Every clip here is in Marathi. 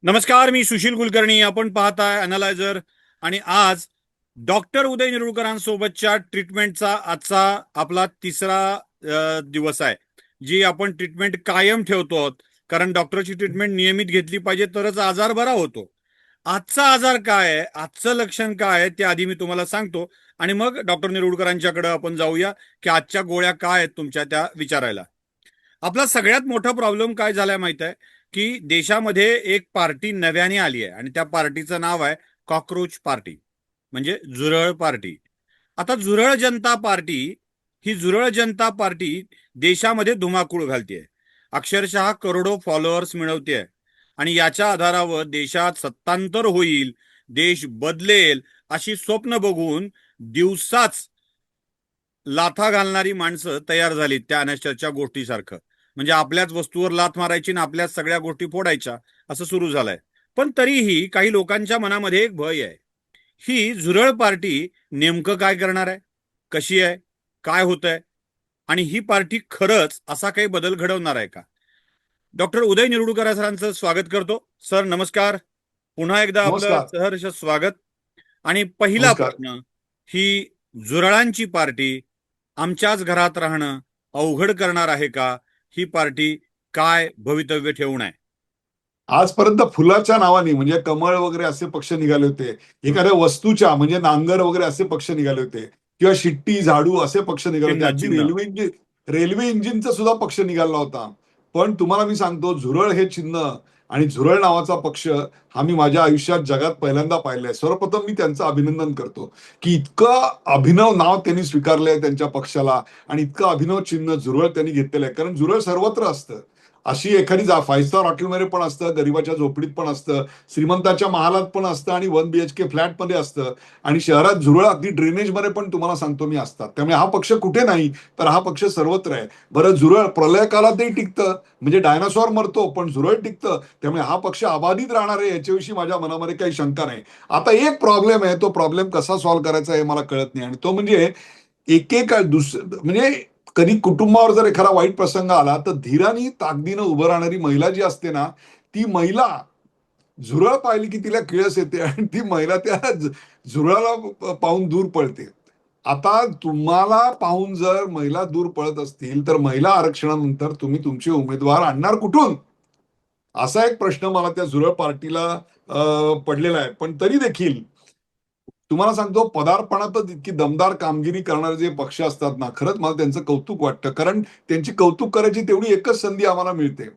नमस्कार, मी सुशील कुलकर्णी. आपण पाहताय अनालायझर. आणि आज डॉक्टर उदय निरुळकरांसोबतच्या ट्रीटमेंटचा आजचा आपला तिसरा दिवस आहे, जी आपण ट्रीटमेंट कायम ठेवतो आहोत. कारण डॉक्टरची ट्रीटमेंट नियमित घेतली पाहिजे, तरच आजार बरा होतो. आजचा आजार काय आहे, आजचं लक्षण काय आहे, ते आधी मी तुम्हाला सांगतो आणि मग डॉक्टर निरुळकरांच्याकडे आपण जाऊया की आजच्या गोळ्या काय आहेत तुमच्या त्या विचारायला. आपला सगळ्यात मोठा प्रॉब्लेम काय झालाय माहित आहे की देशामध्ये एक पार्टी नव्याने आली आहे आणि त्या पार्टीचं नाव आहे कॉकरोच पार्टी, म्हणजे झुरळ पार्टी. आता झुरळ जनता पार्टी देशामध्ये धुमाकूळ घालतीये, अक्षरशः करोडो फॉलोअर्स मिळवते आणि याच्या आधारावर देशात सत्तांतर होईल, देश बदलेल अशी स्वप्न बघून दिवसाच लाथा घालणारी माणसं तयार झाली त्या अनास्टरच्या गोष्टीसारखं. म्हणजे आपल्याच वस्तूवर लाथ मारायची आणि आपल्याच सगळ्या गोष्टी फोडायच्या, असं सुरू झालंय. पण तरीही काही लोकांच्या मनामध्ये एक भय आहे. ही झुरळ पार्टी नेमकं काय करणार आहे, कशी आहे, काय होत आहे, आणि ही पार्टी खरंच असा काही बदल घडवणार आहे का? डॉक्टर उदय निरुडकर सरांचं स्वागत करतो. सर नमस्कार. पुन्हा एकदा आपलं नमस्कार. सहर्ष स्वागत. आणि पहिला नमस्कार. प्रश्न, ही झुरळांची पार्टी आमच्याच घरात राहणं अवघड करणार आहे का? ही पार्टी काय भवितव्य ठेवून आहे? आजपर्यंत फुलाच्या नावाने म्हणजे कमळ वगैरे असे पक्ष निघाले होते. एखाद्या वस्तूच्या म्हणजे नांगर वगैरे असे पक्ष निघाले होते किंवा शिट्टी, झाडू असे पक्ष निघाले होते. चिन्ह अगदी चिन्ह. रेल्वे इंजिनचा सुद्धा पक्ष निघाला होता. पण तुम्हाला मी सांगतो, झुरळ हे चिन्ह आणि झुरळ नावाचा पक्ष हा मी माझ्या आयुष्यात जगात पहिल्यांदा पाहिलाय. सर्वप्रथम मी त्यांचं अभिनंदन करतो की इतकं अभिनव नाव त्यांनी स्वीकारलंय त्यांच्या पक्षाला आणि इतकं अभिनव चिन्ह झुरळ त्यांनी घेतलेलं आहे. कारण झुरळ सर्वत्र असतं. अशी एखादी 5 स्टार हॉटेलमध्ये पण असतं, गरिबाच्या झोपडीत पण असतं, श्रीमंताच्या महालात पण असतं आणि 1 BHK फ्लॅटमध्ये असतं. आणि शहरात झुरळ अगदी ड्रेनेजमध्ये पण तुम्हाला सांगतो मी असतात. त्यामुळे हा पक्ष कुठे नाही, तर हा पक्ष सर्वत्र आहे. बरं, झुरळ प्रलय काळातही टिकतं, म्हणजे डायनासॉर मरतो पण झुरळ टिकतं. त्यामुळे हा पक्ष अबाधित राहणार आहे याच्याविषयी माझ्या मनामध्ये काही शंका नाही. आता एक प्रॉब्लेम आहे, तो प्रॉब्लेम कसा सॉल्व्ह करायचा हे मला कळत नाही. आणि तो म्हणजे एकेका म्हणजे कधी कुटुंबावर जर एखादा वाईट प्रसंग आला तर धीराने ताकदीनं उभं राहणारी महिला जी असते ना, ती महिला झुरळ पाहिली की तिला किळस येते आणि ती महिला त्या झुरळाला पाहून दूर पळते. आता तुम्हाला पाहून जर महिला दूर पळत असतील तर महिला आरक्षणानंतर तुम्ही तुमचे उमेदवार आणणार कुठून, असा एक प्रश्न मला त्या झुरळ पार्टीला पडलेला आहे. पण तरी देखील तुम्हाला सांगतो, पदार्पणातच इतकी दमदार कामगिरी करणारे जे पक्ष असतात ना, खरंच मला त्यांचं कौतुक वाटतं. कारण त्यांची कौतुक करायची तेवढी एकच संधी आम्हाला मिळते.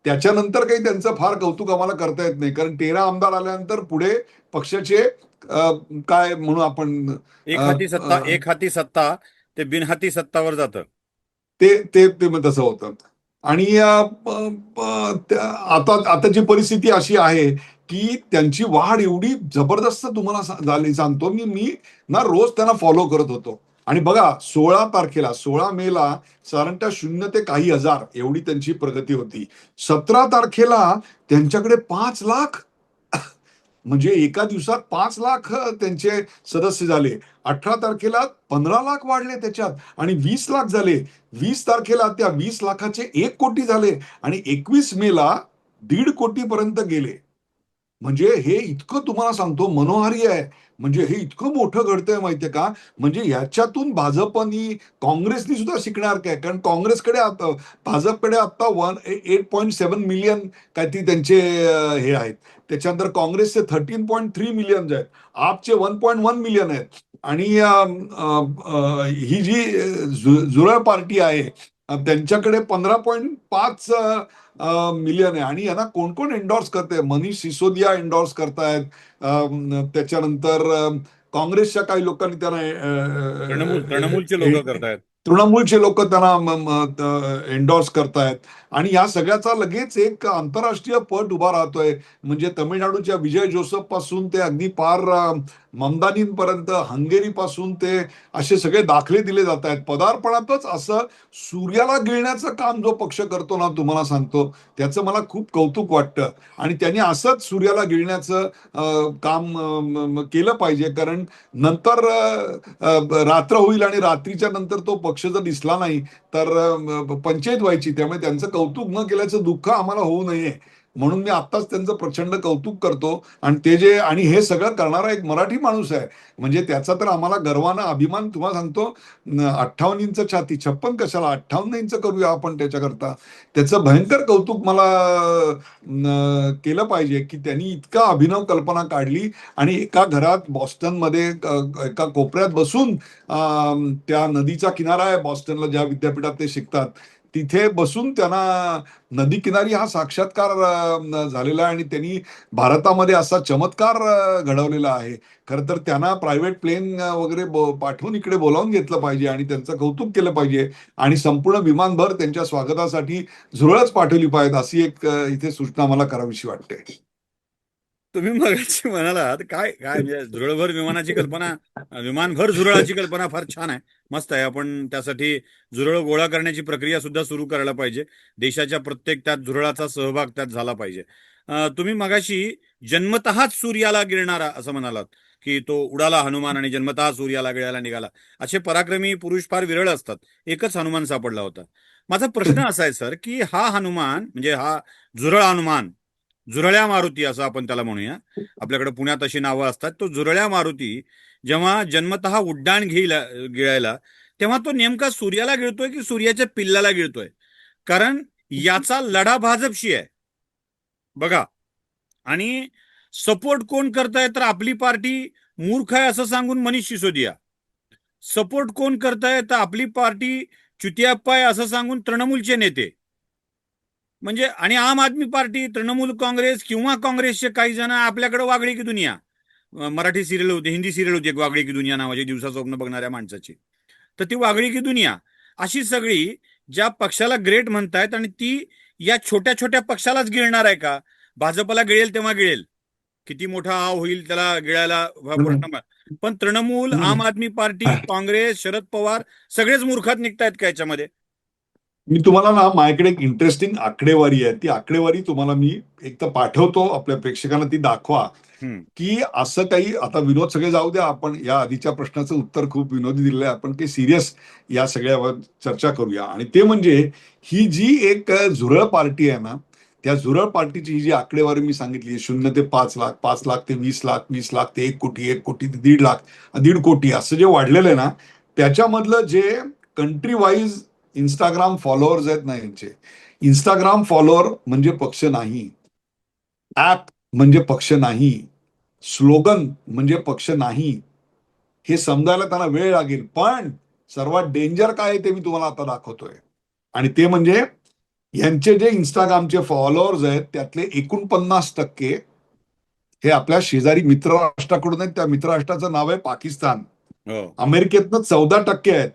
त्याच्यानंतर काही त्यांचं फार कौतुक आम्हाला करता येत नाही. कारण 13 आमदार आल्यानंतर पुढे पक्षाचे काय म्हणू आपण, एक हाती सत्ता, एक हाती सत्ता ते बिनहाती सत्तावर जातं. ते ते ते मग तसं होतं. आणि आता आताची परिस्थिती अशी आहे की त्यांची वाढ एवढी जबरदस्त तुम्हाला झाली सांगतो मी मी ना रोज त्यांना फॉलो करत होतो. आणि बघा, 16 तारखेला 16 मेला साधारणतः 0 ते काही हजार एवढी त्यांची प्रगती होती. 17 तारखेला त्यांच्याकडे 5 लाख, म्हणजे एका दिवसात 5 लाख त्यांचे सदस्य झाले. 18 तारखेला 15 लाख वाढले त्याच्यात आणि 20 लाख झाले. 20 तारखेला त्या 20 लाखाचे 1 कोटी झाले आणि 21 मेला 1.5 कोटी पर्यंत गेले. म्हणजे हे इतकं तुम्हाला सांगतो मनोहारी आहे. म्हणजे हे इतकं मोठं घडतंय माहितीये का? म्हणजे ह्याच्यातून भाजपनी, काँग्रेसनी सुद्धा शिकणार काय? कारण काँग्रेसकडे आता, भाजपकडे आता 8.7 मिलियन काहीतरी त्यांचे हे आहेत. त्याच्यानंतर काँग्रेसचे 13.3 मिलियन आहेत. आपचे 1.1 मिलियन आहेत. आणि ही जी झुरळ पार्टी आहे, त्यांच्याकडे 15.5 मिलियन आहे. आणि यांना कोण कोण एन्डॉर्स करते? मनीष सिसोदिया एन्डॉर्स करतायत. त्याच्यानंतर काँग्रेसच्या काही लोकांनी त्यांना तृणमूलचे लोक करतायत. तृणमूलचे लोक त्यांना एन्डॉर्स करतायत. आणि या सगळ्याचा लगेच एक आंतरराष्ट्रीय पट उभा राहतोय. म्हणजे तमिळनाडूच्या विजय जोसेफ पासून ते अगदी पार ममदानींपर्यंत, हंगेरी पासून ते असे सगळे दाखले दिले जात आहेत. पदार्पणातच असं सूर्याला गिळण्याचं काम जो पक्ष करतो ना, तुम्हाला सांगतो, त्याचं मला खूप कौतुक वाटतं. आणि त्यांनी असंच सूर्याला गिळण्याचं काम केलं पाहिजे. कारण नंतर रात्र होईल आणि रात्रीच्या नंतर तो पक्ष जर दिसला नाही तर पंचायत व्हायची. त्यामुळे त्यांचं कौतुक न केल्याचं दुःख आम्हाला होऊ नये. म्हणून मी आत्ताच त्यांचं प्रचंड कौतुक करतो. आणि ते जे आणि हे सगळं करणारा एक मराठी माणूस आहे, म्हणजे त्याचा तर आम्हाला गर्वानं अभिमान. तुम्हाला सांगतो, 58 इंच छाती, 56 कशाला, 58 इंच करूया आपण त्याच्याकरता. त्याचं भयंकर कौतुक मला केलं पाहिजे की त्यांनी इतका अभिनव कल्पना काढली आणि एका घरात बॉस्टनमध्ये एका कोपऱ्यात बसून, त्या नदीचा किनारा आहे बॉस्टनला, ज्या विद्यापीठात ते शिकतात, तिथे बसून त्यांना नदी किनारी हा साक्षात्कार झालेला आहे. आणि त्यांनी भारतामध्ये असा चमत्कार घडवलेला आहे. खरं तर त्यांना प्रायव्हेट प्लेन वगैरे पाठवून इकडे बोलावून घेतलं पाहिजे आणि त्यांचं कौतुक केलं पाहिजे आणि संपूर्ण विमानभर त्यांच्या स्वागतासाठी झुरळच पाठवली पाहिजेत, अशी एक इथे सूचना मला करावीशी वाटते. तुम्ही मगाशी म्हणालात काय काय म्हणजे झुरळभर विमानाची कल्पना, विमानभर झुरळाची कल्पना फार छान आहे, मस्त आहे. आपण त्यासाठी झुरळ गोळा करण्याची प्रक्रिया सुद्धा सुरू करायला पाहिजे. देशाच्या प्रत्येक त्यात झुरळाचा सहभाग त्यात झाला पाहिजे. तुम्ही मगाशी जन्मतःच सूर्याला गिळणारा असं म्हणालात की तो उडाला हनुमान आणि जन्मतः सूर्याला गिळायला निघाला. असे पराक्रमी पुरुष फार विरळ असतात. एकच हनुमान सापडला होता. माझा प्रश्न असा आहे सर की हा हनुमान म्हणजे हा झुरळ हनुमान, झुरळ्या मारुती असं आपण त्याला म्हणूया, आपल्याकडे पुण्यात अशी नावं असतात. तो झुरळ्या मारुती जेव्हा जन्मतः उड्डाण गिळायला, तेव्हा तो नेमका सूर्याला गिळतोय की सूर्याच्या पिल्लाला गिळतोय? कारण याचा लढा भाजपशी आहे बघा. आणि सपोर्ट कोण करताय तर आपली पार्टी मूर्ख आहे असं सांगून मनीष सिसोदिया. सपोर्ट कोण करताय तर आपली पार्टी चुतियाप्पा आहे असं सांगून तृणमूलचे नेते. म्हणजे आणि आम आदमी पार्टी, तृणमूल काँग्रेस किंवा काँग्रेसचे काही जण आपल्याकडे वागडी की दुनिया, मराठी सिरियल होती, हिंदी सिरियल होती एक वागडी की दुनिया नावाची, दिवसा स्वप्न बघणाऱ्या माणसाची. तर ती वागडी की दुनिया अशी सगळी ज्या पक्षाला ग्रेट म्हणतायत आणि ती या छोट्या छोट्या पक्षालाच गिळणार आहे का? भाजपला गिळेल तेव्हा गिळेल, किती मोठा हा होईल त्याला गिळायला प्रश्न. पण तृणमूल, आम आदमी पार्टी, काँग्रेस, शरद पवार सगळेच मूर्खात निघतायत का याच्यामध्ये? मी तुम्हाला ना, माझ्याकडे एक इंटरेस्टिंग आकडेवारी आहे. ती आकडेवारी तुम्हाला मी एक तर पाठवतो, आपल्या प्रेक्षकांना ती दाखवा. की असं काही, आता विनोद सगळे जाऊ द्या, आपण या आधीच्या प्रश्नाचं उत्तर खूप विनोदी दिलेलं आहे. आपण काही सिरियस या सगळ्यावर चर्चा करूया. आणि ते म्हणजे ही जी एक झुरळ पार्टी आहे ना, त्या झुरळ पार्टीची ही जी आकडेवारी मी सांगितली, 0 ते 5 लाख, 5 लाख ते 20 लाख, 20 लाख ते 1 कोटी, 1 कोटी ते 1.5 लाख, 1.5 कोटी असं जे वाढलेलं आहे ना, त्याच्यामधलं जे कंट्री वाईज इंस्टाग्राम फॉलोअर्स आहेत ना यांचे, इंस्टाग्राम फॉलोअर म्हणजे पक्ष नाही, ऍप म्हणजे पक्ष नाही, स्लोगन म्हणजे पक्ष नाही, हे समजायला त्यांना वेळ लागेल. पण सर्वात डेंजर काय आहे ते मी तुम्हाला आता दाखवतोय. आणि ते म्हणजे यांचे जे इंस्टाग्रामचे फॉलोअर्स आहेत त्यातले 49% हे आपल्या शेजारी मित्र राष्ट्राकडून आहेत. त्या मित्र राष्ट्राचं नाव आहे पाकिस्तान. हो. अमेरिकेतनं 14% आहेत,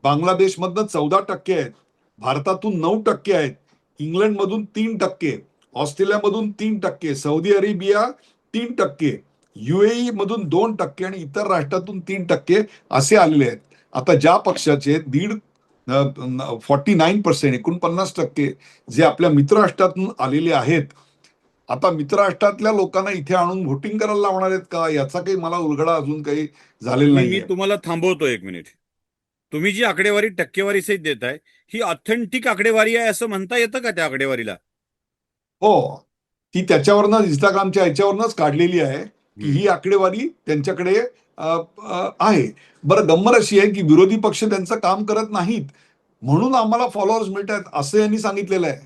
बांगलादेशमधनं 14% आहेत, भारतातून 9% आहेत, इंग्लंडमधून 3%, ऑस्ट्रेलियामधून 3%, सौदी अरेबिया 3%, युएई मधून 2% आणि इतर राष्ट्रातून 3% असे आलेले आहेत. आता ज्या पक्षाचे 49%, 49% जे आपल्या मित्र राष्ट्रातून आलेले आहेत, आता मित्र राष्ट्रातल्या लोकांना इथे आणून व्होटिंग करायला लावणार आहेत का, याचा काही मला उलगडा अजून काही झालेला मी नाहीये. तुम्हाला थांबवतो एक मिनिट. तुम्ही जी आकडेवारी टक्केवारी सहित देताय ही ऑथेंटिक आकडेवारी आहे असं म्हणता येतं का त्या आकडेवारीला? हो, ती त्याच्यावरनं, इंस्टाग्रामच्या ह्याच्यावरनच काढलेली आहे की ही आकडेवारी त्यांच्याकडे आहे. बरं, गंमत अशी आहे की विरोधी पक्ष त्यांचं काम करत नाहीत म्हणून आम्हाला फॉलोअर्स मिळत आहेत असं यांनी सांगितलेलं आहे.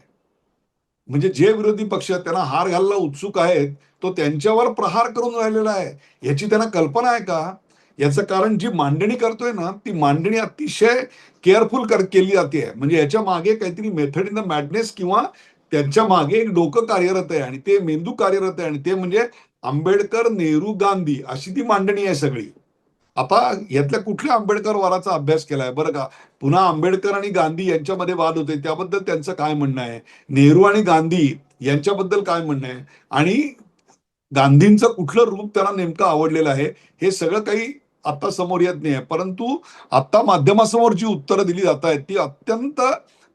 म्हणजे जे विरोधी पक्ष त्यांना हार घालायला उत्सुक आहेत, तो त्यांच्यावर प्रहार करून राहिलेला आहे. याची त्यांना कल्पना आहे का? याचं कारण जी मांडणी करतोय ना, ती मांडणी अतिशय केअरफुल केली जाते. म्हणजे याच्या मागे काहीतरी मेथड इन द मॅडनेस किंवा त्यांच्या मागे एक डोकं कार्यरत आहे आणि ते मेंदू कार्यरत आहे आणि ते म्हणजे आंबेडकर, नेहरू, गांधी अशी ती मांडणी आहे सगळी. आता यातल्या कुठल्या आंबेडकर वाराचा अभ्यास केलाय बरं का? पुन्हा आंबेडकर आणि गांधी यांच्यामध्ये वाद होते, त्याबद्दल त्यांचं काय म्हणणं आहे? नेहरू आणि गांधी यांच्याबद्दल काय म्हणणं आहे? आणि गांधींचं कुठलं रूप त्यांना नेमकं आवडलेलं आहे, हे सगळं काही आता समोर येत नाही. परंतु आता माध्यमासमोर जी उत्तरं दिली जात आहेत ती अत्यंत,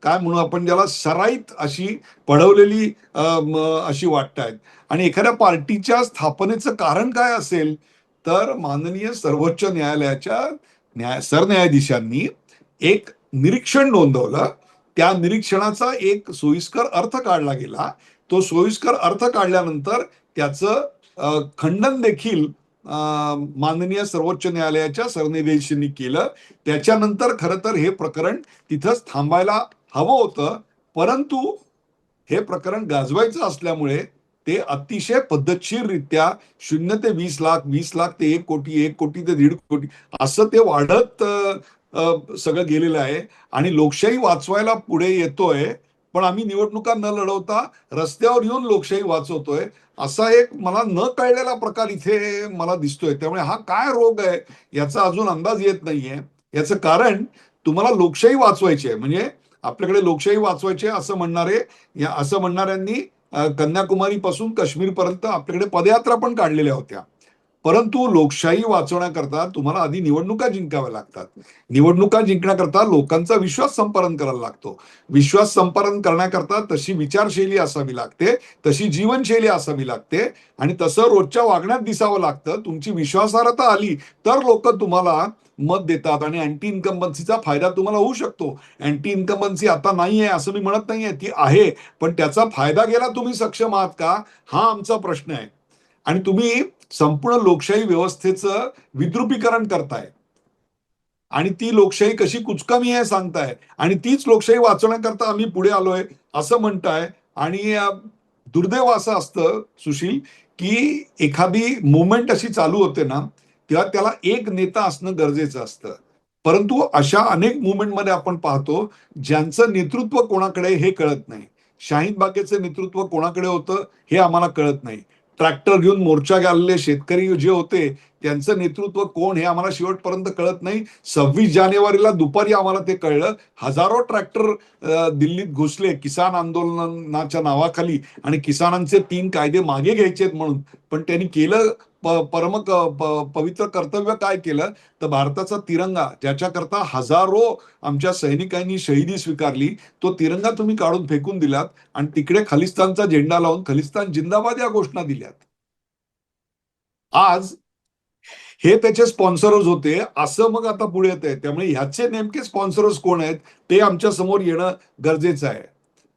काय म्हणू आपण ज्याला, सराईत अशी, पढवलेली अशी वाटत आहेत. आणि एखाद्या पार्टीच्या स्थापनेचं कारण काय असेल तर माननीय सर्वोच्च न्यायालयाच्या सरन्यायाधीशांनी एक निरीक्षण नोंदवलं. त्या निरीक्षणाचा एक सोयीस्कर अर्थ काढला गेला तो सोयीस्कर अर्थ काढल्यानंतर त्याचं खंडन देखील माननीय सर्वोच्च न्यायालयाच्या सरन्यायाधीशांनी केलं. त्याच्यानंतर खरं तर हे प्रकरण तिथंच थांबायला हवं होतं, परंतु हे प्रकरण गाजवायचं असल्यामुळे ते अतिशय पद्धतशीररित्या 0 ते 20 लाख, 20 लाख ते 1 कोटी, 1 कोटी ते 1.5 कोटी असं ते वाढत सगळं गेलेलं आहे. आणि लोकशाही वाचवायला पुढे येतोय, पण आम्ही निवडणुका न लढवता रस्त्यावर येऊन लोकशाही वाचवतोय, असा एक मला न कळलेला प्रकार इथे मला दिसतोय. त्यामुळे हा काय रोग आहे याचा अजून अंदाज येत नाहीये. याचं कारण, तुम्हाला लोकशाही वाचवायची आहे म्हणजे आपल्याकडे लोकशाही वाचवायची आहे असं म्हणणाऱ्यांनी कन्याकुमारी पासून काश्मीर पर्यंत आपल्याकडे पदयात्रा पण काढलेल्या होत्या. परंतु लोकशाही वाचवण्याकरता तुम्हाला आधी निवडणुका जिंकाव्या लागतात. निवडणुका जिंकण्याकरता लोकांचा विश्वास संपादन करायला लागतो. विश्वास संपादन करण्याकरता तशी विचारशैली असावी लागते, तशी जीवनशैली असावी लागते आणि तसं रोजच्या वागण्यात दिसावं लागतं. तुमची विश्वासार्हता आली तर लोक तुम्हाला मत देतात आणि अँटी इन्कम्बन्सीचा फायदा तुम्हाला होऊ शकतो. अँटी इन्कम्बन्सी आता नाहीये असं मी म्हणत नाहीये, ती आहे, पण त्याचा फायदा घ्यायला तुम्ही सक्षम आहात का, हा आमचा प्रश्न आहे. आणि तुम्ही संपूर्ण लोकशाही व्यवस्थेचं विद्रुपीकरण करताय आणि ती लोकशाही कशी कुचकामी आहे सांगताय आणि तीच लोकशाही वाचवण्याकरता आम्ही पुढे आलोय असं म्हणताय. आणि दुर्दैव असं असतं सुशील, की एखादी मुवमेंट अशी चालू होते ना, तेव्हा त्याला एक नेता असणं गरजेचं असतं. परंतु अशा अनेक मुवमेंटमध्ये आपण पाहतो ज्यांचं नेतृत्व कोणाकडे हे कळत नाही. शाहीन बागेचं नेतृत्व कोणाकडे होतं हे आम्हाला कळत नाही. ट्रॅक्टर घेऊन मोर्चा घाललेले शेतकरी जे होते त्यांचं नेतृत्व कोण हे आम्हाला शेवटपर्यंत कळत नाही. 26 जानेवारीला दुपारी आम्हाला ते कळलं. हजारो ट्रॅक्टर दिल्लीत घुसले किसान आंदोलनाच्या नावाखाली आणि किसानांचे 3 कायदे मागे घ्यायचेत म्हणून. पण त्यांनी केलं पवित्र कर्तव्य काय केलं, तर भारताचा तिरंगा ज्याच्याकरता हजारो आमच्या सैनिकांनी शहीदी स्वीकारली, तो तिरंगा तुम्ही काढून फेकून दिलात आणि तिकडे खलिस्तानचा झेंडा लावून खलिस्तान जिंदाबाद या घोषणा दिल्यात. आज हे त्याचे स्पॉन्सरच होते असं मग आता पुढे येत आहे. त्यामुळे ह्याचे नेमके स्पॉन्सर्स कोण आहेत ते आमच्या समोर येणं गरजेचं आहे.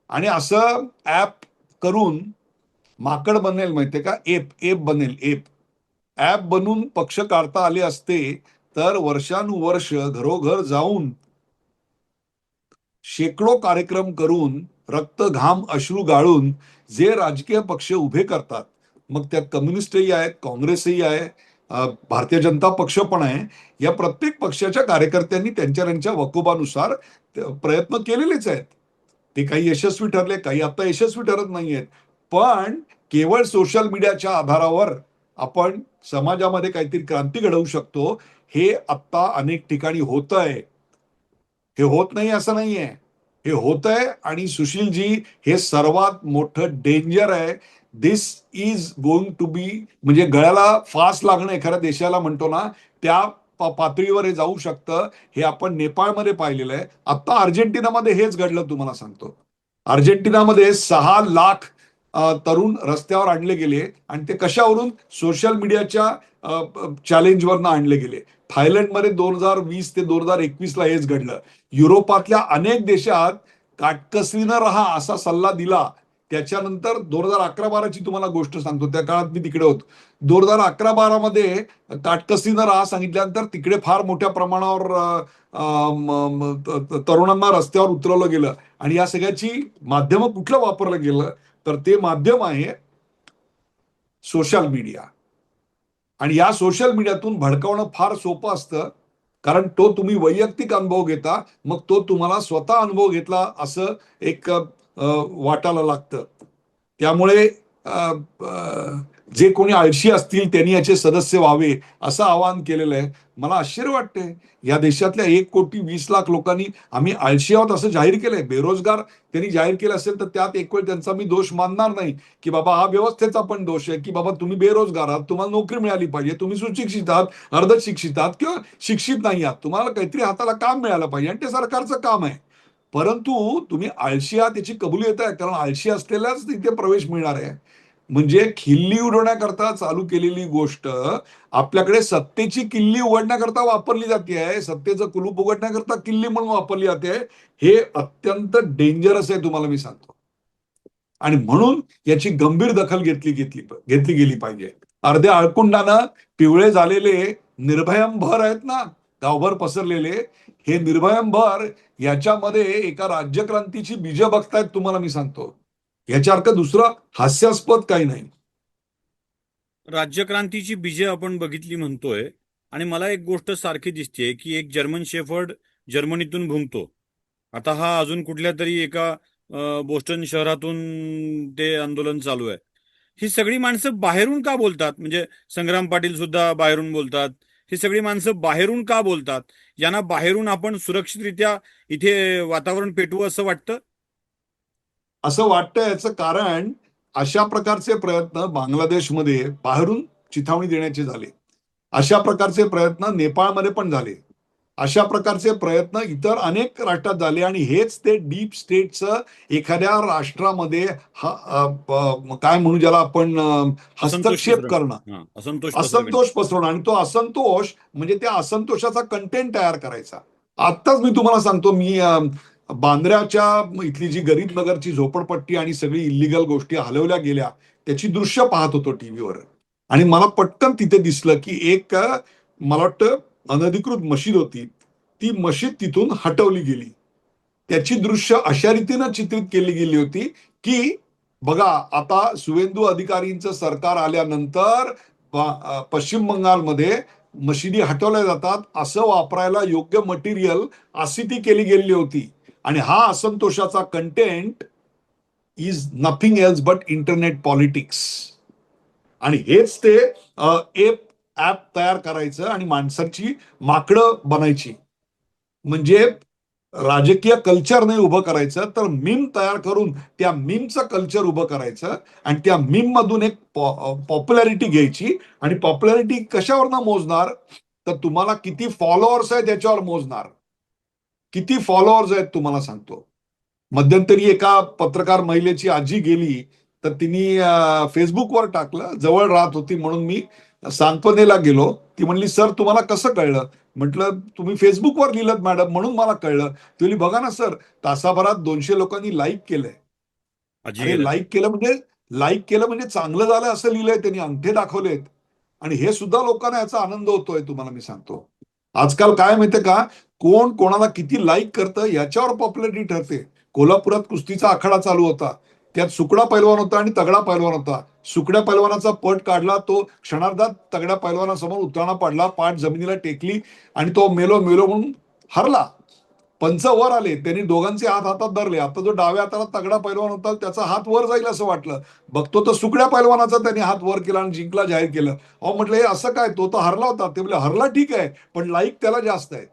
आणि असं ऍप करून माकड बनेल माहितीये का, एप एप बनेल, एप ऍप बनून पक्ष काढता आले असते तर वर्षानुवर्ष घरोघर जाऊन शेकडो कार्यक्रम करून रक्त घाम अश्रू गाळून जे राजकीय पक्ष उभे करतात, मग त्यात कम्युनिस्टही आहेत, काँग्रेसही आहे, भारतीय जनता पक्ष पण आहे, या प्रत्येक पक्षाच्या कार्यकर्त्यांनी त्यांच्या त्यांच्या वकुबानुसार प्रयत्न केलेलेच आहेत. ते काही यशस्वी ठरले, काही आता यशस्वी ठरत नाहीयेत. पण केवळ सोशल मीडियाच्या आधारावर आपण समाजामध्ये काहीतरी क्रांती घडवू शकतो हे आत्ता अनेक ठिकाणी होत आहे. हे होत नाही असं नाहीये, हे होत आहे. आणि सुशीलजी, हे सर्वात मोठं डेंजर आहे. दिस इज गोइंग टू बी, म्हणजे गळ्याला फास लागणं एखाद्या देशाला म्हणतो ना, त्या पातळीवर हे जाऊ शकतं. हे आपण नेपाळमध्ये पाहिलेलं आहे. आता अर्जेंटिनामध्ये हेच घडलं तुम्हाला सांगतो. अर्जेंटिनामध्ये 6 लाख तरुण रस्त्यावर आणले गेले आणि ते कशावरून, सोशल मीडियाच्या चॅलेंजवरनं आणले गेले. थायलंडमध्ये 2020 ते 2021ला हेच घडलं. युरोपातल्या अनेक देशात काटकसरीनं राहा असा सल्ला दिला. त्याच्यानंतर 2011-12ची तुम्हाला गोष्ट सांगतो, त्या काळात मी तिकडे होतो. 2011-12मध्ये काटकसरीनं राहा सांगितल्यानंतर तिकडे फार मोठ्या प्रमाणावर तरुणांना रस्त्यावर उतरवलं गेलं. आणि या सगळ्याची माध्यम कुठलं वापरलं गेलं, तर ते माध्यम आहे सोशल मीडिया. आणि या सोशल मीडियातून भडकावणं फार सोपं असतं, कारण तो तुम्ही वैयक्तिक अनुभव घेता, मग तो तुम्हाला स्वतः अनुभव घेतला असं एक वाटायला लागतं. त्यामुळे जे कोणी आळशी असतील त्यांनी याचे सदस्य व्हावे असं आवाहन केलेलं आहे. मला आश्चर्य वाटते, या देशातल्या 1 कोटी 20 लाख लोकांनी आम्ही आळशी आहोत असं जाहीर केलंय. बेरोजगार त्यांनी जाहीर केलं असेल तर त्यात एक वेळ त्यांचा मी दोष मानणार नाही, की बाबा हा व्यवस्थेचा पण दोष आहे, की बाबा तुम्ही बेरोजगार आहात, तुम्हाला नोकरी मिळाली पाहिजे, तुम्ही सुशिक्षित आहात, अर्धशिक्षित आहात किंवा शिक्षित नाही आहात, तुम्हाला काहीतरी हाताला काम मिळालं पाहिजे आणि ते सरकारचं काम आहे. परंतु तुम्ही आळशी आहात याची कबुली आहे, कारण आळशी असलेल्याच तिथे प्रवेश मिळणार आहे. म्हणजे खिल्ली उडवण्याकरता चालू केलेली गोष्ट आपल्याकडे सत्तेची किल्ली उघडण्याकरता वापरली जाते आहे, सत्तेचं कुलूप उघडण्याकरता किल्ली म्हणून वापरली जाते. हे अत्यंत डेंजरस आहे, तुम्हाला मी सांगतो. आणि म्हणून याची गंभीर दखल घेतली गेली पाहिजे. अर्ध्या अळकुंडानं पिवळे झालेले निर्भयंभर आहेत ना, गावभर पसरलेले, हे निर्भयंभर याच्यामध्ये एका राज्यक्रांतीची बीजं बघतायत, तुम्हाला मी सांगतो. याच्यासारखं दुसरं हास्यास्पद काही नाही. राज्यक्रांतीची बीजे आपण बघितली म्हणतोय, आणि मला एक गोष्ट सारखी दिसते की एक जर्मन शेफर्ड जर्मनीतून भुंकतो. आता हा अजून कुठल्या तरी एका बोस्टन शहरातून ते आंदोलन चालू आहे. ही सगळी माणसं बाहेरून का बोलतात? म्हणजे संग्राम पाटील सुद्धा बाहेरून बोलतात. ही सगळी माणसं बाहेरून का बोलतात? यांना बाहेरून आपण सुरक्षितरित्या इथे वातावरण पेटवू असं वाटतं. असं वाटतं याचं कारण अशा प्रकारचे प्रयत्न बांगलादेशमध्ये बाहेरून चिथावणी देण्याचे झाले. अशा प्रकारचे प्रयत्न नेपाळमध्ये पण झाले. अशा प्रकारचे प्रयत्न इतर अनेक राष्ट्रात झाले आणि हेच ते डीप स्टेटचं एखाद्या राष्ट्रामध्ये काय म्हणू ज्याला आपण असंतोष हस्तक्षेप पसरवणं. करणं, हा, असंतोष पसरवणे. असंतोष पसरवणं आणि तो असंतोष म्हणजे त्या असंतोषाचा कंटेंट तयार करायचा. आत्ताच मी तुम्हाला सांगतो, मी बांद्र्याच्या इथली जी गरीब नगरची झोपडपट्टी आणि सगळी इलिगल गोष्टी हलवल्या गेल्या त्याची दृश्य पाहत होतो टीव्हीवर, आणि मला पटकन तिथे दिसलं की एक मला वाटतं अनधिकृत मशीद होती. ती मशीद तिथून हटवली गेली. त्याची दृश्य अशा रीतीनं चित्रित केली गेली होती की बघा, आता सुवेंदू अधिकारींचं सरकार आल्यानंतर पश्चिम बंगालमध्ये मशिदी हटवल्या जातात, असं वापरायला योग्य मटेरियल अशी ती केली गेलेली होती. आणि हा असंतोषाचा content is nothing else but internet politics. आणि हेच ते ऍप तयार करायचं आणि माणसाची माकडं बनायची. म्हणजे राजकीय कल्चर नाही उभं करायचं, तर मीम तयार करून त्या मीमचं कल्चर उभं करायचं आणि त्या मीम मधून एक पॉप्युलॅरिटी घ्यायची. आणि पॉप्युलॅरिटी कशावरनं मोजणार? तर तुम्हाला किती फॉलोअर्स आहेत त्याच्यावर मोजणार. किती फॉलोअर्स आहेत तुम्हाला सांगतो. मध्यंतरी एका पत्रकार महिलेची आजी गेली, तर तिने फेसबुकवर टाकलं, जवळ राहत होती म्हणून मी सांत्वनेला गेलो. ती म्हणली, सर तुम्हाला कसं कळलं? म्हटलं, तुम्ही फेसबुकवर लिहिलं मॅडम म्हणून मला कळलं. ती म्हणली, बघा ना सर, तासाभरात 200 लोकांनी लाईक केलंय. आजी अरे गेल्या. लाईक केलं म्हणजे चांगलं झालं असं लिहिलंय त्यांनी, अंगठे दाखवलेत. आणि हे सुद्धा लोकांना याचा आनंद होतोय, तुम्हाला मी सांगतो. आजकाल काय माहितीये का, कोण कोणाला किती लाईक करतं याच्यावर पॉप्युलरिटी ठरते. कोल्हापुरात कुस्तीचा आखाडा चालू होता. त्यात सुकडा पैलवान होता आणि तगडा पैलवान होता. सुकड्या पैलवानाचा पट काढला, तो क्षणार्धात तगड्या पैलवानासमोर उतराणा पाडला, पाठ जमिनीला टेकली आणि तो मेलो मेलो म्हणून हरला. पंच वर आले, त्यांनी दोघांचे हात हातात धरले. आता जो डाव्या हाताला तगडा पैलवान होता त्याचा हात वर जाईल असं वाटलं, बघतो तर सुकड्या पैलवानाचा त्यांनी हात वर केला आणि जिंकला जाहीर केलं. अहो म्हटलं, हे असं काय, तो तर हरला होता. ते म्हणजे हरला ठीक आहे, पण लाईक त्याला जास्त आहेत.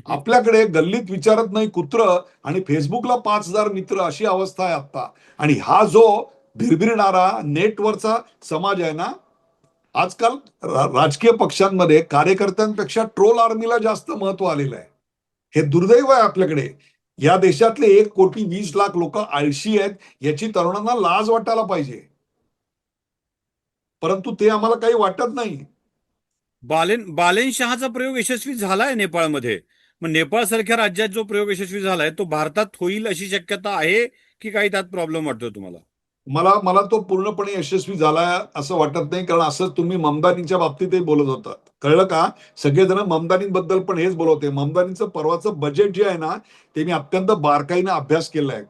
आपल्याकडे गल्लीत विचारत नाही कुत्र आणि फेसबुकला 5,000 मित्र, अशी अवस्था आहे आता. आणि हा जो भिरभिरणारा नेटवरचा समाज आहे ना, आजकाल राजकीय पक्षांमध्ये कार्यकर्त्यांपेक्षा ट्रोल आर्मीला जास्त महत्व आलेलं आहे. हे दुर्दैव आहे आपल्याकडे. या देशातले 1,20,00,000 लोक आळशी आहेत, याची तरुणांना लाज वाटायला पाहिजे. परंतु ते आम्हाला काही वाटत नाही. बालेन शहाचा प्रयोग यशस्वी झालाय नेपाळमध्ये. मग नेपाळ सारख्या राज्यात जो प्रयोग यशस्वी झालाय तो भारतात होईल अशी शक्यता आहे की काही त्यात प्रॉब्लेम वाटतो तुम्हाला? मला मला तो पूर्णपणे यशस्वी झाला असं वाटत नाही, कारण असं तुम्ही ममदानीच्या बाबतीतही बोलत होतात, कळलं का? सगळेजण ममदानीबद्दल पण हेच बोलत होते. ममदानीचं परवाचं बजेट जे आहे ना, ते मी अत्यंत बारकाईने अभ्यास केलाय.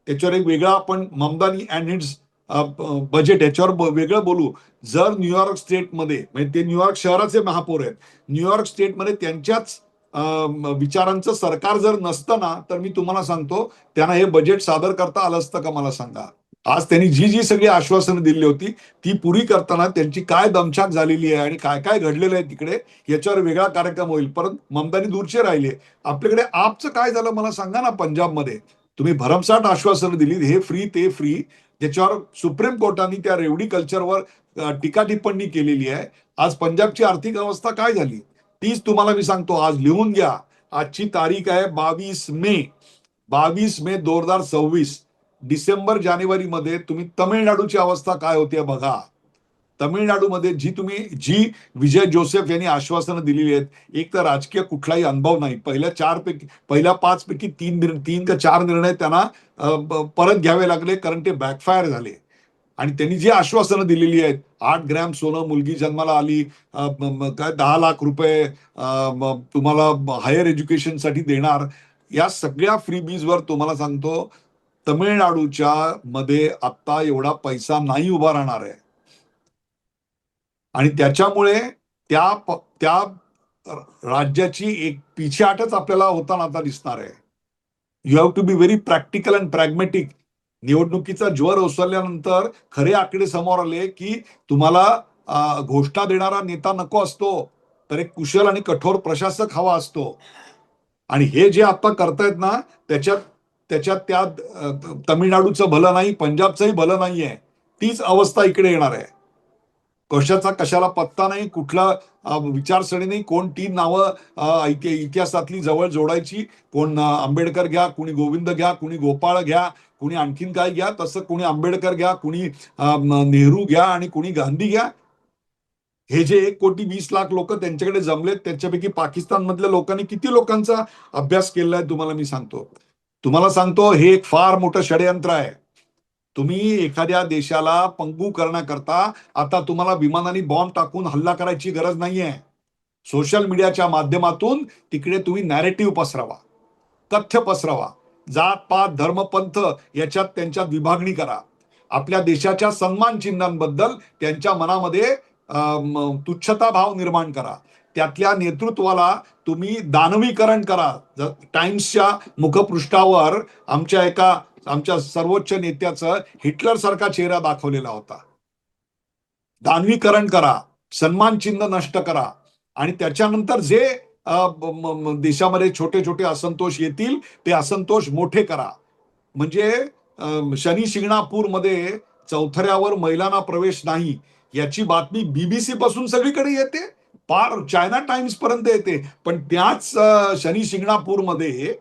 त्याच्यावर एक वेगळा आपण ममदानी अँड हिट्स बजेट याच्यावर वेगळं बोलू. जर न्यूयॉर्क स्टेटमध्ये, म्हणजे ते न्यूयॉर्क शहराचे महापौर आहेत, न्यूयॉर्क स्टेटमध्ये त्यांच्याच विचारांचं सरकार जर नसतं ना, तर मी तुम्हाला सांगतो त्यांना हे बजेट सादर करता आलं असतं का, मला सांगा. आज त्यांनी जी जी सगळी आश्वासनं दिली होती ती पुरी करताना त्यांची काय दमछाक झालेली आहे आणि काय काय घडलेलं आहे तिकडे, याच्यावर वेगळा कार्यक्रम होईल. परंतु ममदानी दूरचे राहिले. आपल्याकडे आपचं काय झालं मला सांगा ना. पंजाबमध्ये तुम्ही भरमसाठ आश्वासनं दिली, हे फ्री ते फ्री, ज्याच्यावर सुप्रीम कोर्टाने त्या रेवडी कल्चरवर टीका टिप्पणी केलेली आहे. आज पंजाबची आर्थिक अवस्था काय झाली तीच तुम्हाला मी सांगतो. आज लिहून घ्या, आजची तारीख आहे 22 मे. 22 मे 2026. डिसेंबर जानेवारीमध्ये तुम्ही तमिळनाडूची अवस्था काय होती बघा. तमिळनाडूमध्ये जी विजय जोसेफ यांनी आश्वासनं दिलेली आहेत, एक तर राजकीय कुठलाही अनुभव नाही. पहिल्या 5 पैकी 3 का 4 निर्णय त्यांना परत घ्यावे लागले, कारण ते बॅकफायर झाले. आणि त्यांनी जी आश्वासनं दिलेली आहेत, 8 ग्रॅम सोनं मुलगी जन्माला आली, काय 10 लाख रुपये तुम्हाला हायर एज्युकेशनसाठी देणार, या सगळ्या फ्रीबीजवर तुम्हाला सांगतो तमिळनाडूच्या मध्ये आता एवढा पैसा नाही उभा राहणार आहे. आणि त्याच्यामुळे त्या राज्याची एक पिछेहाटच आपल्याला होताना आता दिसणार आहे. You have to be very practical and pragmatic. निवडणुकीचा ज्वर ओसरल्यानंतर खरे आकडे समोर आले की तुम्हाला घोषणा देणारा नेता नको असतो, तर एक कुशल आणि कठोर प्रशासक हवा असतो. आणि हे जे आता करतायत ना, त्याच्यात त्याच्यात त्या तमिळनाडूचं भलं नाही, पंजाबचंही भलं नाहीये. तीच अवस्था इकडे येणार आहे. कशाचा कशाला पत्ता नाही, कुठला विचारसरणी नाही. कोण 3 नावं इतिहासातली जवळ जोडायची, कोण आंबेडकर घ्या, कुणी गोविंद घ्या, कुणी गोपाळ घ्या, कुणी आणखीन काय घ्या, तसं कुणी आंबेडकर घ्या, कुणी नेहरू घ्या आणि कुणी गांधी घ्या. हे जे 1,20,00,000 लोक त्यांच्याकडे जमलेत, त्याच्यापैकी पाकिस्तान मधल्या लोकांनी किती लोकांचा अभ्यास केलाय तुम्हाला मी सांगतो. तुम्हाला सांगतो हे एक फार मोठं षडयंत्र आहे. तुम्ही एखाद्या देशाला पंगू करण्याकरता आता तुम्हाला विमानाने बॉम्ब टाकून हल्ला करायची गरज नाहीये. सोशल मीडियाच्या माध्यमातून तिकडे तुम्ही नॅरेटिव्ह पसरवा, तथ्य पसरवा, जात पात धर्म पंथ याच्यात त्यांच्यात विभागणी करा. आपल्या देशाच्या सन्मान चिन्हांबद्दल त्यांच्या मनामध्ये तुच्छता भाव निर्माण करा. त्यातल्या नेतृत्वाला तुम्ही दानवीकरण करा. टाइम्सच्या मुखपृष्ठावर आमच्या सर्वोच्च नेत्याचं हिटलर सारखा चेहरा दाखवलेला होता. दानवीकरण करा, सन्मान चिन्ह नष्ट करा, आणि त्याच्यानंतर जे देशामध्ये छोटे छोटे असंतोष येतील ते असंतोष मोठे करा. म्हणजे शनी शिंगणापूरमध्ये चौथऱ्यावर महिलांना प्रवेश नाही याची बातमी बीबीसी पासून सगळीकडे येते, पार चायना टाइम्स पर्यंत येते. पण त्याच शनी शिंगणापूरमध्ये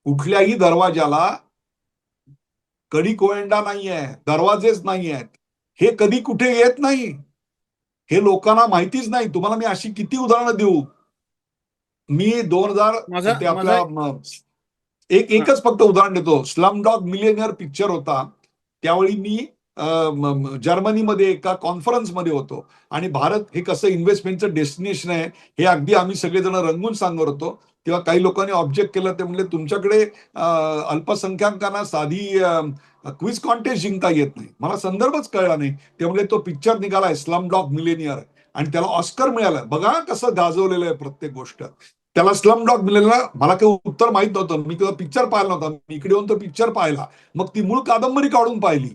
कुठल्याही दरवाजाला कडी कोयंडा नाहीये, दरवाजेच नाही आहेत. हे कधी कुठे येत नाही, हे लोकांना माहितीच नाही. तुम्हाला मी अशी किती उदाहरणं देऊ. मी 2000 माझा ते माझा आपला एकच फक्त उदाहरण देतो. स्लम डॉग मिलियनियर पिक्चर होता, त्यावेळी मी जर्मनीमध्ये एका कॉन्फरन्समध्ये होतो, आणि भारत हे कसं इन्व्हेस्टमेंटचं डेस्टिनेशन आहे हे अगदी आम्ही सगळेजण रंगून सांगत होतो. तेव्हा काही लोकांनी ऑब्जेक्ट केलं. ते म्हणले तुमच्याकडे अल्पसंख्याकांना साधी क्विज कॉन्टेस्ट जिंकता येत नाही. मला संदर्भच कळला नाही. ते म्हणले तो पिक्चर निघालाय स्लम डॉग मिलेनियर, आणि त्याला ऑस्कर मिळालं. बघा कसं गाजवलेलं आहे प्रत्येक गोष्ट. त्याला स्लम डॉग मिळालेला, मला काही उत्तर माहित नव्हतं. मी तेव्हा पिक्चर पाहिला नव्हता. मी इकडे येऊन तो पिक्चर पाहिला, मग ती मूळ कादंबरी काढून पाहिली.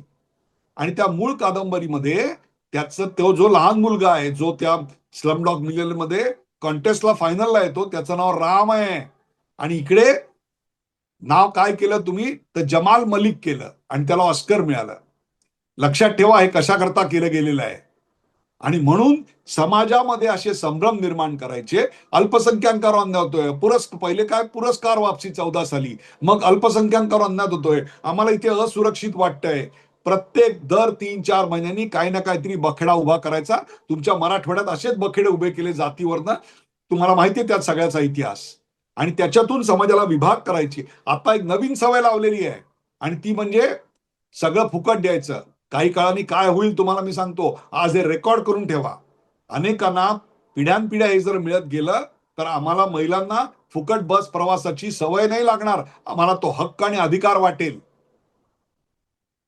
आणि त्या मूळ कादंबरीमध्ये त्याचं तो जो लहान मुलगा आहे जो त्या स्लम डॉग मिलियनियर मध्ये कॉन्टेस्टला फायनलला येतो, त्याचं नाव राम आहे. आणि इकडे नाव काय केलं तुम्ही, तर जमाल मलिक केलं, आणि त्याला ऑस्कर मिळालं. लक्षात ठेवा हे कशाकरता केलं गेलेलं आहे. आणि म्हणून समाजामध्ये असे संभ्रम निर्माण करायचे. अल्पसंख्याकांवर अन्याय होतोय. पहिले काय पुरस्कार वापसी 14 साली, मग अल्पसंख्याकांवर अन्याय होतोय. आम्हाला इथे असुरक्षित वाटतंय. प्रत्येक दर 3-4 महिन्यांनी काही ना काहीतरी बखेडा उभा करायचा. तुमच्या मराठवाड्यात असेच बखेडे उभे केले जातीवरनं. तुम्हाला माहिती आहे त्यात सगळ्याचा इतिहास. आणि त्याच्यातून समाजाला विभाग करायची आता एक नवीन सवय लावलेली आहे, आणि ती म्हणजे सगळं फुकट द्यायचं. काही काळाने काय होईल तुम्हाला मी सांगतो. आज हे रेकॉर्ड करून ठेवा. अनेकांना पिढ्यानपिढ्या हे जर मिळत गेलं तर आम्हाला महिलांना फुकट बस प्रवासाची सवय नाही लागणार. आम्हाला तो हक्क आणि अधिकार वाटेल.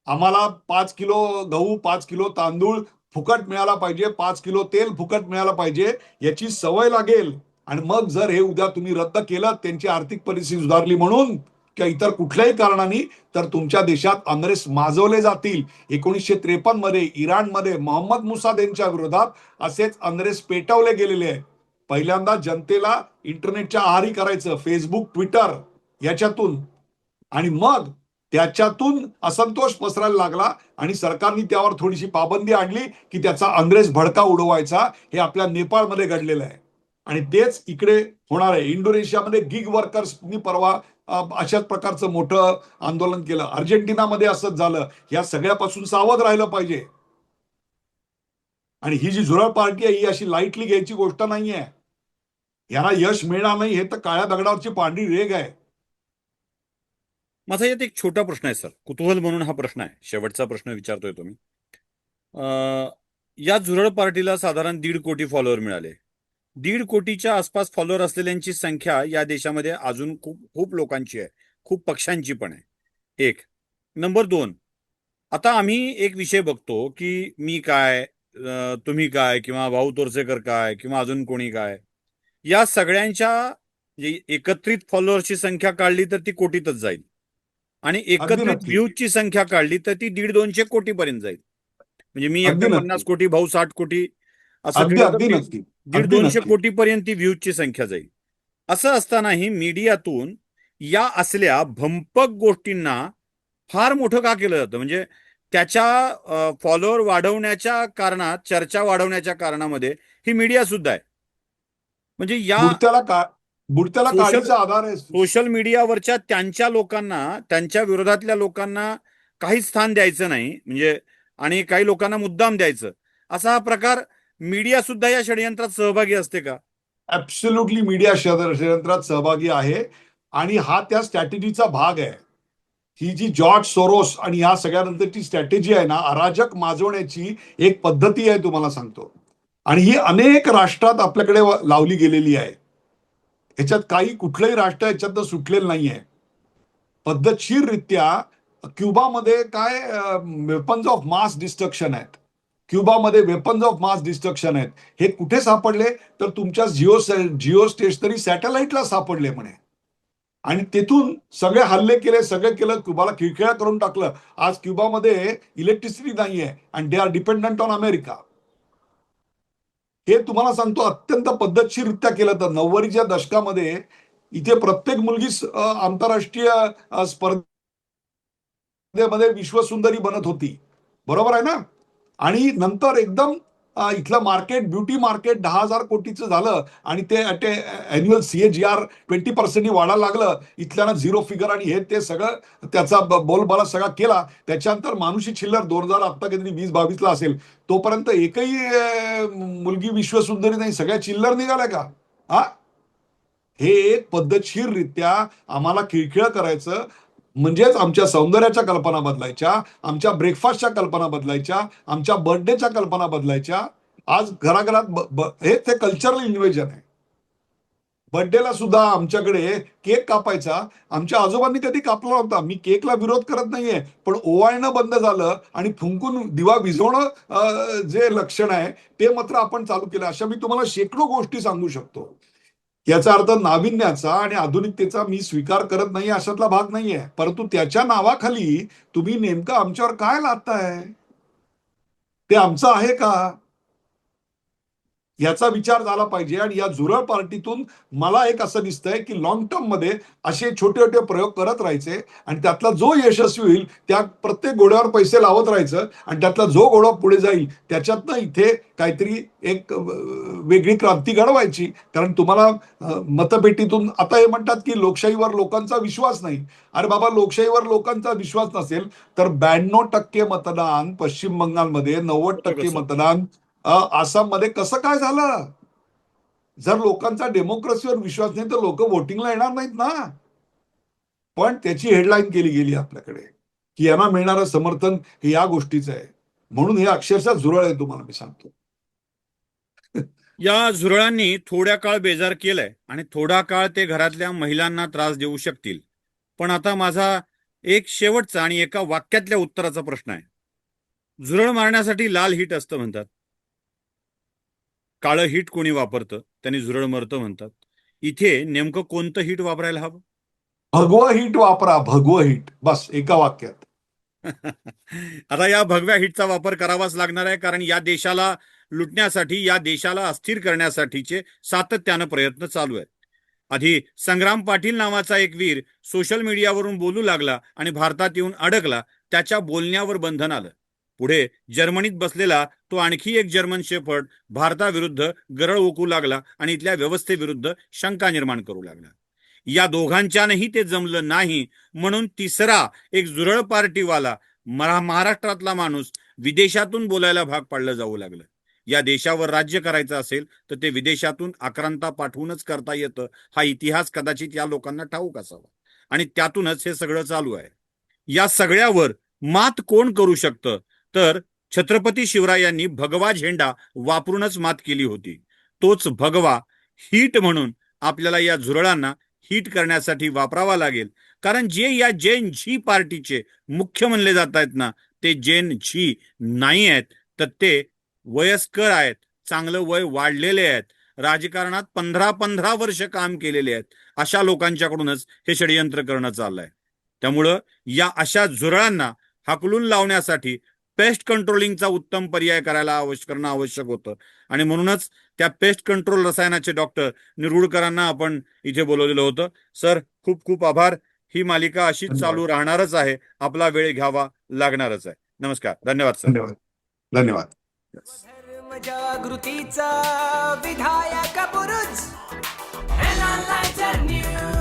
आम्हाला 5 किलो गहू, 5 किलो तांदूळ फुकट मिळाला पाहिजे, 5 किलो तेल फुकट मिळालं पाहिजे, याची सवय लागेल. आणि मग जर हे उद्या तुम्ही रद्द केलं, त्यांची आर्थिक परिस्थिती सुधारली म्हणून किंवा इतर कुठल्याही कारणाने, तर तुमच्या देशात अनरेस माजवले जातील. 1953 मध्ये इराणमध्ये मोहम्मद मुसाद यांच्या विरोधात असेच अनरेस पेटवले गेलेले आहे. पहिल्यांदा जनतेला इंटरनेटच्या आहारी करायचं, फेसबुक ट्विटर याच्यातून, आणि मग त्याच्यातून असंतोष पसरायला लागला, आणि सरकारने त्यावर थोडीशी पाबंदी आणली की त्याचा अनरेस भडका उडवायचा. हे आपल्या नेपाळमध्ये घडलेलं आहे, आणि तेच इकडे होणार आहे. इंडोनेशियामध्ये गिग वर्कर्सनी परवा अशाच प्रकारचं मोठं आंदोलन केलं. अर्जेंटिनामध्ये असंच झालं. या सगळ्यापासून सावध राहिलं पाहिजे. आणि ही जी झुरळ पार्टी आहे ही अशी लाईटली घ्यायची गोष्ट नाहीये. यांना यश मिळणार नाही हे तर काळ्या दगडावरची पांढरी रेग आहे. माझा यात एक छोटा प्रश्न आहे सर, कुतूहल म्हणून हा प्रश्न आहे, शेवटचा प्रश्न विचारतोय तुम्ही. या झुरळ पार्टीला साधारण 1.5 कोटी फॉलोअर मिळाले. 1.5 कोटीच्या आसपास फॉलोअर असलेल्यांची संख्या या देशामध्ये अजून खूप खूप लोकांची आहे, खूप पक्षांची पण आहे. एक. नंबर 2, आता आम्ही एक विषय बघतो की मी काय, तुम्ही काय, किंवा भाऊ तोरसेकर काय, किंवा अजून कोणी काय, या सगळ्यांच्या एकत्रित फॉलोअर्सची संख्या काढली तर ती कोटीतच जाईल, आणि अगदी एकत्रित नक्की. व्ह्यूजची संख्या काढली तर ती 150-200 कोटीपर्यंत जाईल. म्हणजे मी अगदी एकटा नक्की. 50 कोटी, भाऊ 60 कोटी असं अगदी केलं तर अगदी ती नक्की. अगदी 150-200 नक्की. कोटीपर्यंत ती व्ह्यूजची संख्या जाईल. असं असतानाही मीडियातून या असल्या भंपक गोष्टींना फार मोठं का केलं जातं? म्हणजे त्याच्या फॉलोअर वाढवण्याच्या कारणात, चर्चा वाढवण्याच्या कारणामध्ये ही मीडिया सुद्धा आहे. म्हणजे या बुडत्याला सोशल काडीचा आधार आहे. सोशल मीडियावरच्या त्यांच्या लोकांना, त्यांच्या विरोधातल्या लोकांना काही स्थान द्यायचं नाही, म्हणजे, आणि काही लोकांना मुद्दाम द्यायचं, असा हा प्रकार मीडिया सुद्धा या षडयंत्रात सहभागी असते का? ऍब्सोल्युटली मीडिया षडयंत्रात सहभागी आहे आणि हा त्या स्ट्रॅटेजीचा भाग आहे. ही जी जॉर्ज सोरोस आणि या सगळ्यानंतरची स्ट्रॅटेजी आहे ना, अराजक माजवण्याची एक पद्धती आहे तुम्हाला सांगतो. आणि ही अनेक राष्ट्रात आपल्याकडे लावली गेलेली आहे. ह्याच्यात काही कुठलंही राष्ट्र ह्याच्यातनं सुटलेलं नाहीये. पद्धतशीररित्या क्युबामध्ये काय वेपन्स ऑफ मास डिस्ट्रक्शन आहेत. क्युबामध्ये वेपन्स ऑफ मास डिस्ट्रक्शन आहेत. हे कुठे सापडले तर तुमच्या जिओ स्टेशनरी सॅटेलाइटला सापडले म्हणे. आणि तिथून सगळे हल्ले केले, सगळे केलं, क्युबाला खिळखिळा करून टाकलं. आज क्युबामध्ये इलेक्ट्रिसिटी नाहीये आणि they are dependent on America. हे तुम्हाला सांगतो अत्यंत पद्धतशीररित्या केलं. तर 90च्या दशकामध्ये इथे प्रत्येक मुलगी आंतरराष्ट्रीय स्पर्धेमध्ये विश्वसुंदरी बनत होती. बरोबर आहे ना? आणि नंतर एकदम इथलं मार्केट, ब्युटी मार्केट 10,000 कोटीचं झालं आणि ते अॅन्युअल CAGR 20% वाढायला लागलं. इथल्यानं झिरो फिगर आणि हे ते सगळं त्याचा बोलबाला सगळा केला. त्याच्यानंतर मानुषी छिल्लर 2000 आत्ता काहीतरी 20-22ला असेल, तोपर्यंत एकही मुलगी विश्वसुंदरी नाही, सगळ्या चिल्लर निघाल्या का? हा, हे एक पद्धतशीररित्या आम्हाला खिळखिळ करायचं, म्हणजेच आमच्या सौंदर्याच्या कल्पना बदलायच्या, आमच्या ब्रेकफास्टच्या कल्पना बदलायच्या, आमच्या बर्थडेच्या कल्पना बदलायच्या. आज घराघरात हे ते कल्चरल इन्व्हेजन आहे. बर्थडेला सुद्धा आमच्याकडे केक कापायचा. आमच्या आजोबांनी कधी कापला नव्हता. मी केकला विरोध करत नाहीये, पण ओवाळणं बंद झालं आणि फुंकून दिवा विझवणं जे लक्षण आहे ते मात्र आपण चालू केलं. अशा मी तुम्हाला शेकडो गोष्टी सांगू शकतो. याचा अर्थ नाविन्याचा आणि आधुनिकतेचा मी स्वीकार करत नाही अशातला भाग नाहीये, परंतु त्याच्या नावाखाली तुम्ही नेमकं आमच्यावर काय लादताय? ते आमचं आहे का? याचा विचार झाला पाहिजे. आणि या झुरळ पार्टीतून मला एक असं दिसतंय की लॉंग टर्म मध्ये असे छोटे छोटे प्रयोग करत राहायचे आणि त्यातला जो यशस्वी होईल त्या प्रत्येक घोड्यावर पैसे लावत राहायचं आणि त्यातला जो घोडा पुढे जाईल त्याच्यातनं इथे काहीतरी एक वेगळी क्रांती घडवायची. कारण तुम्हाला मतपेटीतून आता हे म्हणतात की लोकशाहीवर लोकांचा विश्वास नाही. अरे बाबा, लोकशाहीवर लोकांचा विश्वास नसेल तर 92% मतदान पश्चिम बंगालमध्ये, 90% कसं? मतदान आसाममध्ये कसं काय झालं? जर लोकांचा डेमोक्रेसीवर विश्वास नाही तर लोक वोटिंगला येणार नाहीत ना. पण त्याची हेडलाईन केली गेली आपल्याकडे की यांना मिळणारं समर्थन हे या गोष्टीचं आहे. म्हणून हे अक्षरशः झुरळ आहे, तुम्हाला मी सांगतो. या झुरळांनी थोड्या काळ बेजार केलंय आणि थोडा काळ ते घरातल्या महिलांना त्रास देऊ शकतील. पण आता माझा एक शेवटचा आणि एका वाक्यातल्या उत्तराचा प्रश्न आहे. झुरळ मारण्यासाठी लाल हिट असतं म्हणतात, काळं हिट कोणी वापरतं त्यांनी झुरळ मरतं म्हणतात. इथे नेमकं कोणतं हिट वापरायला हवं? भगवं हिट वापरा, भगवं हिट, बस एका वाक्यात. आता या भगव्या हिटचा वापर करावाच लागणार आहे, कारण या देशाला लुटण्यासाठी, या देशाला अस्थिर करण्यासाठीचे सातत्यानं प्रयत्न चालू आहेत. आधी संग्राम पाटील नावाचा एक वीर सोशल मीडियावरून बोलू लागला आणि भारतात येऊन अडकला. त्याच्या बोलण्यावर बंधन आलं. पुढे जर्मनीत बसलेला तो आणखी एक जर्मन शेफर्ड भारताविरुद्ध गरळ ओकू लागला आणि इथल्या व्यवस्थेविरुद्ध शंका निर्माण करू लागला. या दोघांच्यानंही ते जमलं नाही, म्हणून तिसरा एक झुरळ पार्टीवाला महाराष्ट्रातला माणूस विदेशातून बोलायला भाग पाडलं जाऊ लागलं. या देशावर राज्य करायचं असेल तर ते विदेशातून आक्रांता पाठवूनच करता येतं. हा इतिहास कदाचित या लोकांना ठाऊक असावा आणि त्यातूनच हे सगळं चालू आहे. या सगळ्यावर मात कोण करू शकतं तर छत्रपती शिवरायांनी भगवा झेंडा वापरूनच मात केली होती. तोच भगवा हीट म्हणून आपल्याला या झुरळांना हीट करण्यासाठी वापरावा लागेल. कारण जे या जैन झी पार्टीचे मुख्य म्हणले जात आहेत ना, ते जैन झी नाही आहेत, तर ते वयस्कर आहेत, चांगलं वय वाढलेले आहेत, राजकारणात 15-15 वर्ष काम केलेले आहेत, अशा लोकांच्याकडूनच हे षडयंत्र करणं चाललंय. त्यामुळं या अशा झुरळांना हाकलून लावण्यासाठी पेस्ट कंट्रोलिंगचा उत्तम पर्याय करणं आवश्यक होतं. आणि म्हणूनच त्या पेस्ट कंट्रोल रसायनाचे डॉक्टर निरुडकरांना आपण इथे बोलवलेलं होतं. सर, खूप खूप आभार. ही मालिका अशीच चालू राहणारच आहे. आपला वेळ घ्यावा लागणारच आहे. नमस्कार, धन्यवाद सर. धन्यवाद. धन्यवाद. धर्म जागृतीचा विधायक बुरुज NLighter News.